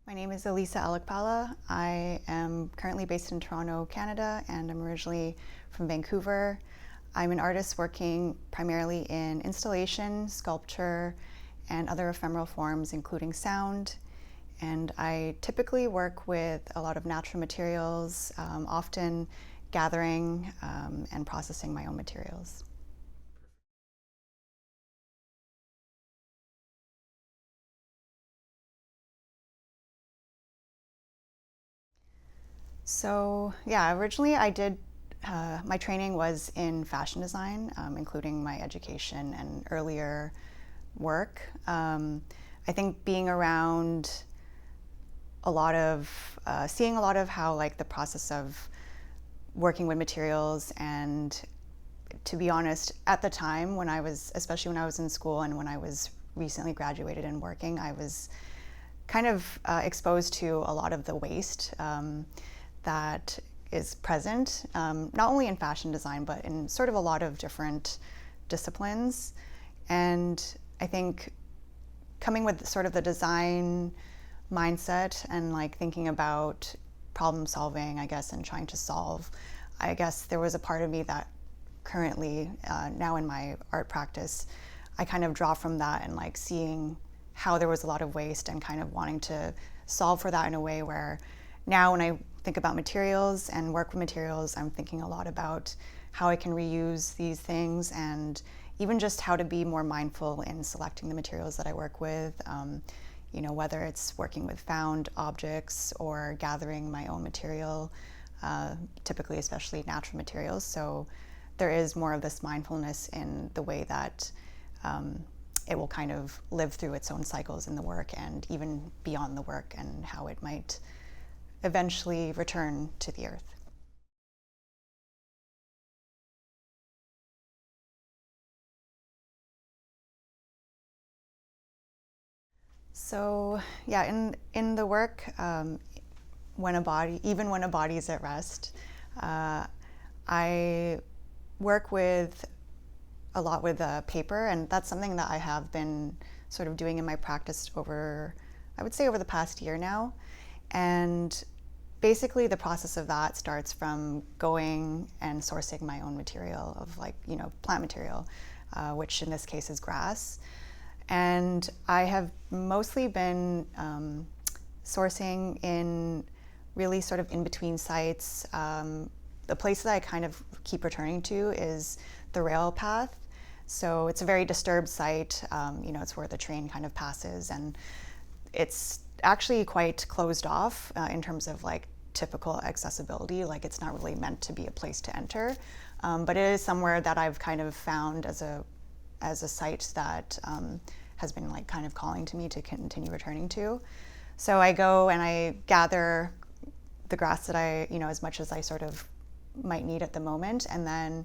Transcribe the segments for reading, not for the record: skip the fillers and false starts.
My name is Alyssa Alikpala. I am currently based in Toronto, Canada, and I'm originally from Vancouver. I'm an artist working primarily in installation, sculpture, and other ephemeral forms, including sound. And I typically work with a lot of natural materials, often gathering and processing my own materials. So yeah, originally I did, my training was in fashion design, including my education and earlier work. I think being around a lot of, seeing a lot of how like the process of working with materials, and to be honest, at the time when I was, especially when I was in school and when I was recently graduated and working, I was kind of exposed to a lot of the waste that is present, not only in fashion design, but in sort of a lot of different disciplines. And I think coming with sort of the design mindset and like thinking about problem solving, I guess, and trying to solve, I guess there was a part of me that currently, now in my art practice, I kind of draw from that and like seeing how there was a lot of waste and kind of wanting to solve for that in a way where now when I think about materials and work with materials, I'm thinking a lot about how I can reuse these things and even just how to be more mindful in selecting the materials that I work with. You know, whether it's working with found objects or gathering my own material, typically especially natural materials. So there is more of this mindfulness in the way that it will kind of live through its own cycles in the work and even beyond the work, and how it might eventually return to the earth. So yeah, in the work, when a body, even when a body is at rest, uh, I work with a lot with paper, and that's something that I have been sort of doing in my practice over, I would say, over the past year now. And basically the process of that starts from going and sourcing my own material of, like, you know, plant material, which in this case is grass. And I have mostly been sourcing in really sort of in between sites. The place that I kind of keep returning to is the rail path. So it's a very disturbed site. You know, it's where the train kind of passes, and it's actually quite closed off in terms of like typical accessibility. Like, it's not really meant to be a place to enter, but it is somewhere that I've kind of found as a site that has been like kind of calling to me to continue returning to. So I go and I gather the grass that I, you know, as much as I sort of might need at the moment, and then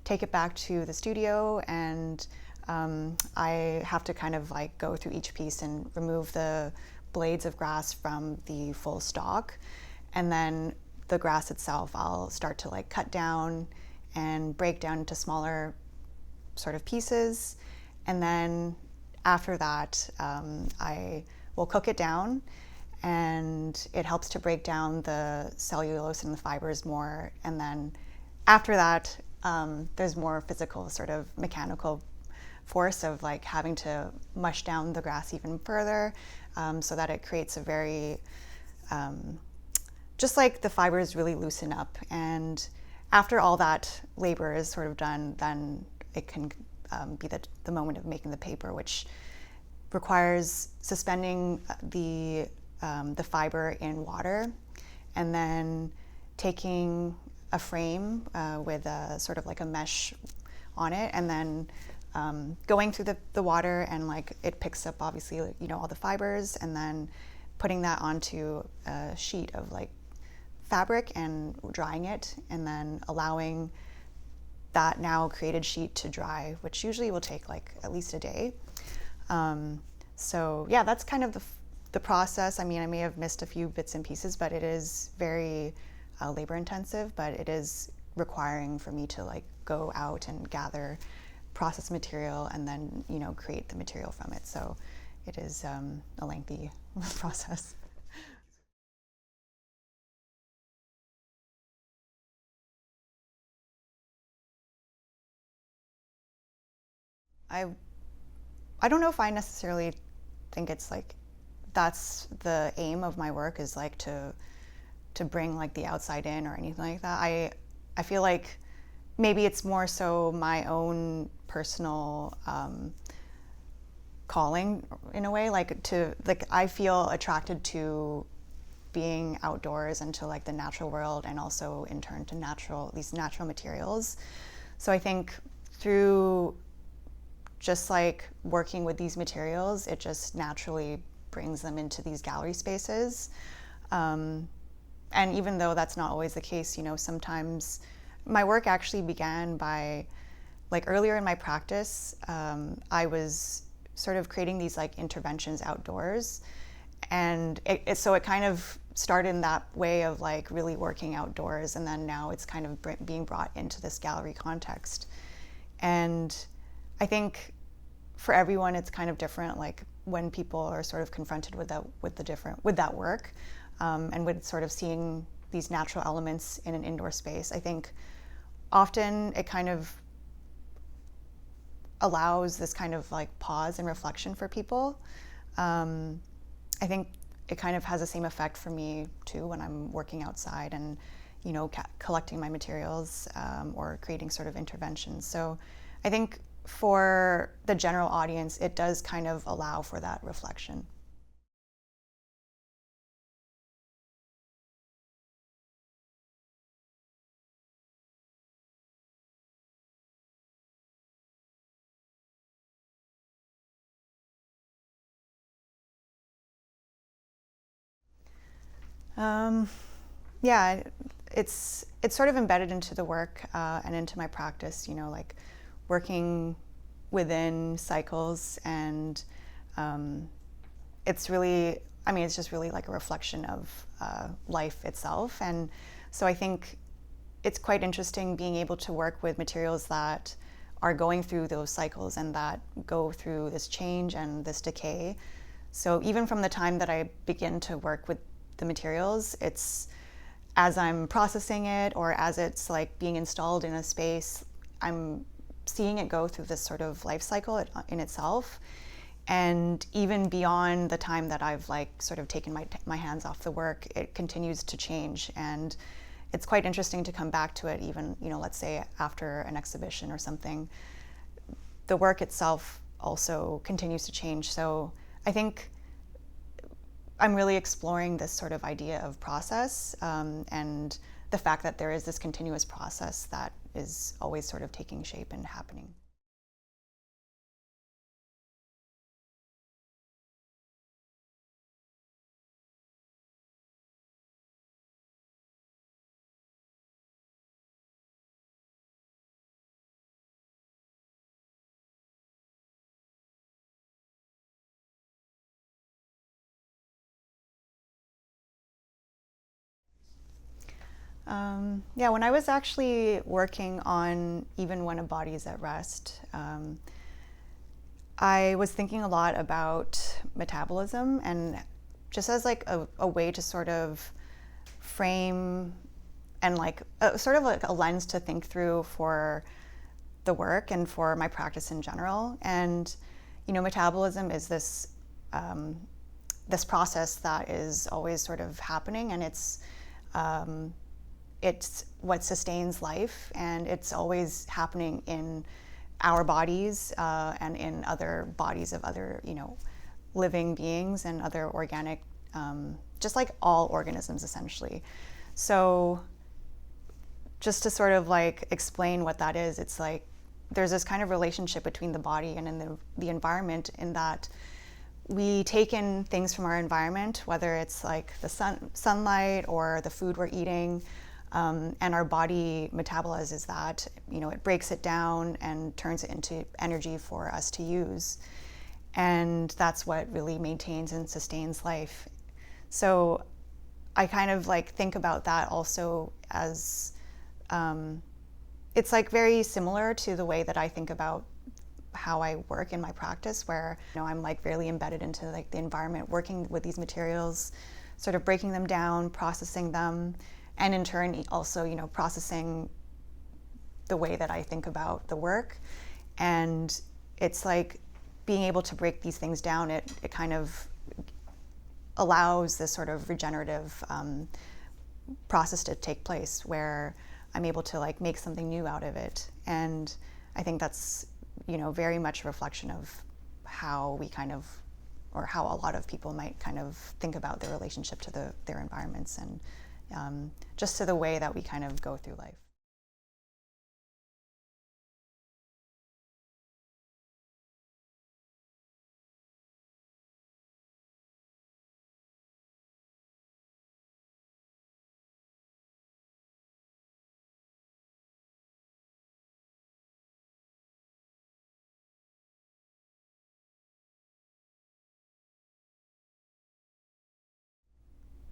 take it back to the studio, and I have to kind of like go through each piece and remove the blades of grass from the full stalk. And then the grass itself, I'll start to like cut down and break down into smaller sort of pieces. And then after that, I will cook it down, and it helps to break down the cellulose and the fibers more. And then after that, there's more physical sort of mechanical force of like having to mush down the grass even further, so that it creates a very, just like the fibers really loosen up. And after all that labor is sort of done, then it can be the moment of making the paper, which requires suspending the fiber in water, and then taking a frame with a sort of like a mesh on it, and then going through the water, and like it picks up obviously, you know, all the fibers, and then putting that onto a sheet of like fabric and drying it, and then allowing that now created sheet to dry, which usually will take like at least a day. So yeah, that's kind of the process. I mean, I may have missed a few bits and pieces, but it is very labor intensive, but it is requiring for me to like go out and gather process material and then, you know, create the material from it. So it is a lengthy process. I don't know if I necessarily think it's like that's the aim of my work, is like to bring like the outside in or anything like that. I feel like maybe it's more so my own personal calling in a way, like I feel attracted to being outdoors and to like the natural world, and also in turn to these natural materials. So I think through just like working with these materials, it just naturally brings them into these gallery spaces. And even though that's not always the case, sometimes my work actually began by, like earlier in my practice, I was sort of creating these like interventions outdoors. And so it kind of started in that way of like really working outdoors, and then now it's kind of being brought into this gallery context. And I think for everyone it's kind of different, like when people are sort of confronted with that work, and with sort of seeing these natural elements in an indoor space. I think often it kind of allows this kind of like pause and reflection for people. I think it kind of has the same effect for me too when I'm working outside and collecting my materials, or creating sort of interventions. So I think for the general audience, it does kind of allow for that reflection. Yeah, it's sort of embedded into the work, and into my practice, like working within cycles, and it's really, it's just really like a reflection of life itself. And so I think it's quite interesting being able to work with materials that are going through those cycles and that go through this change and this decay. So even from the time that I begin to work with the materials, it's as I'm processing it or as it's like being installed in a space, I'm seeing it go through this sort of life cycle in itself. And even beyond the time that I've like sort of taken my hands off the work, it continues to change. And it's quite interesting to come back to it even, let's say after an exhibition or something. The work itself also continues to change. So I think I'm really exploring this sort of idea of process, and the fact that there is this continuous process that is always sort of taking shape and happening. Yeah, when I was actually working on Even When a Body is at Rest, I was thinking a lot about metabolism, and just as like a way to sort of frame and like sort of like a lens to think through for the work and for my practice in general. And metabolism is this this process that is always sort of happening, and it's what sustains life, and it's always happening in our bodies, and in other bodies of other, living beings and other organic, just like all organisms essentially. So just to sort of like explain what that is, it's like there's this kind of relationship between the body and in the environment, in that we take in things from our environment, whether it's like the sunlight or the food we're eating, and our body metabolizes that. It breaks it down and turns it into energy for us to use. And that's what really maintains and sustains life. So I kind of like think about that also as, it's like very similar to the way that I think about how I work in my practice, where I'm like really embedded into like the environment, working with these materials, sort of breaking them down, processing them, and in turn also processing the way that I think about the work. And it's like being able to break these things down, it kind of allows this sort of regenerative process to take place where I'm able to like make something new out of it. And I think that's, you know, very much a reflection of how we kind of, or how a lot of people might kind of think about their relationship to their environments, and just to the way that we kind of go through life.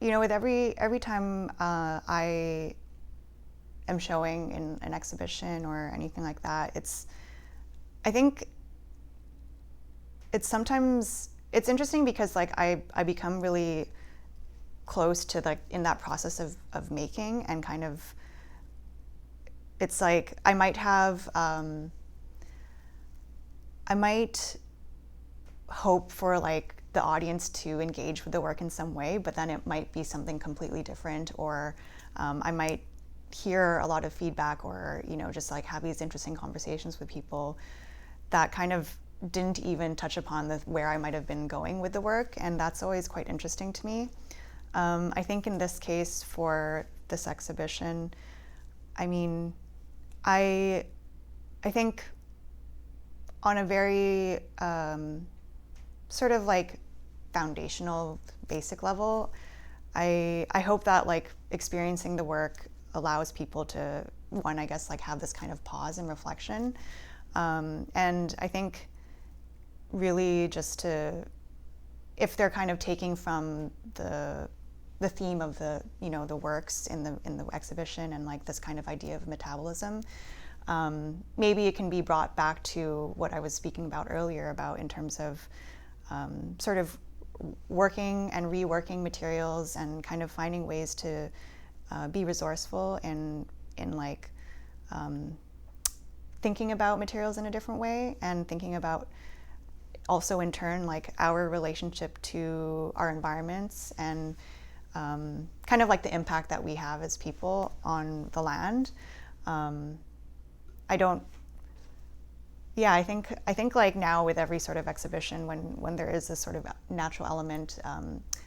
You know, with every time I am showing in an exhibition or anything like that, I think it's interesting because like I become really close to like in that process of making, and kind of it's like I might have I might hope for like the audience to engage with the work in some way, but then it might be something completely different, or I might hear a lot of feedback, or, you know, just like have these interesting conversations with people that kind of didn't even touch upon where I might have been going with the work, and that's always quite interesting to me. I think in this case for this exhibition, I mean, I think on a very sort of like foundational, basic level, I hope that like experiencing the work allows people to, one, I guess, like have this kind of pause and reflection, and I think really just to, if they're kind of taking from the theme of the, you know, the works in the exhibition, and like this kind of idea of metabolism, maybe it can be brought back to what I was speaking about earlier about in terms of sort of working and reworking materials, and kind of finding ways to be resourceful in like thinking about materials in a different way, and thinking about also in turn like our relationship to our environments, and kind of like the impact that we have as people on the land. I don't Yeah, I think like now with every sort of exhibition, when there is this sort of natural element,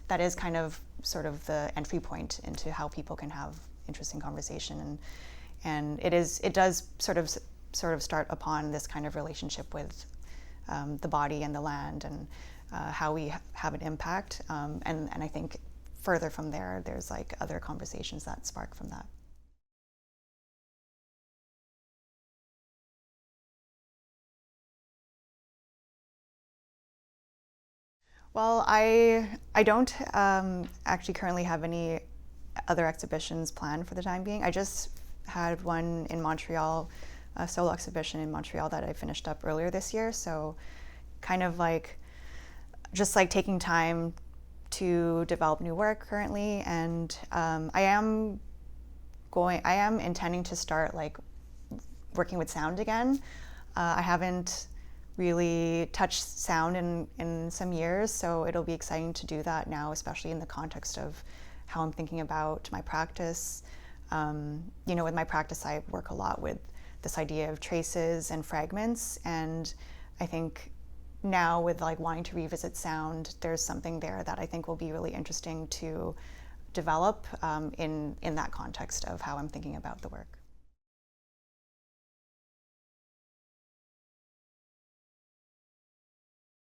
that is kind of sort of the entry point into how people can have interesting conversation, and it does sort of start upon this kind of relationship with the body and the land, and how we have an impact, and I think further from there, there's like other conversations that spark from that. Well, I don't actually currently have any other exhibitions planned for the time being. I just had one in Montreal, a solo exhibition in Montreal that I finished up earlier this year. So kind of like just like taking time to develop new work currently, and I am intending to start like working with sound again. I haven't really touched sound in some years, so it'll be exciting to do that now, especially in the context of how I'm thinking about my practice. You know, with my practice, I work a lot with this idea of traces and fragments, and I think now with like wanting to revisit sound, there's something there that I think will be really interesting to develop in that context of how I'm thinking about the work.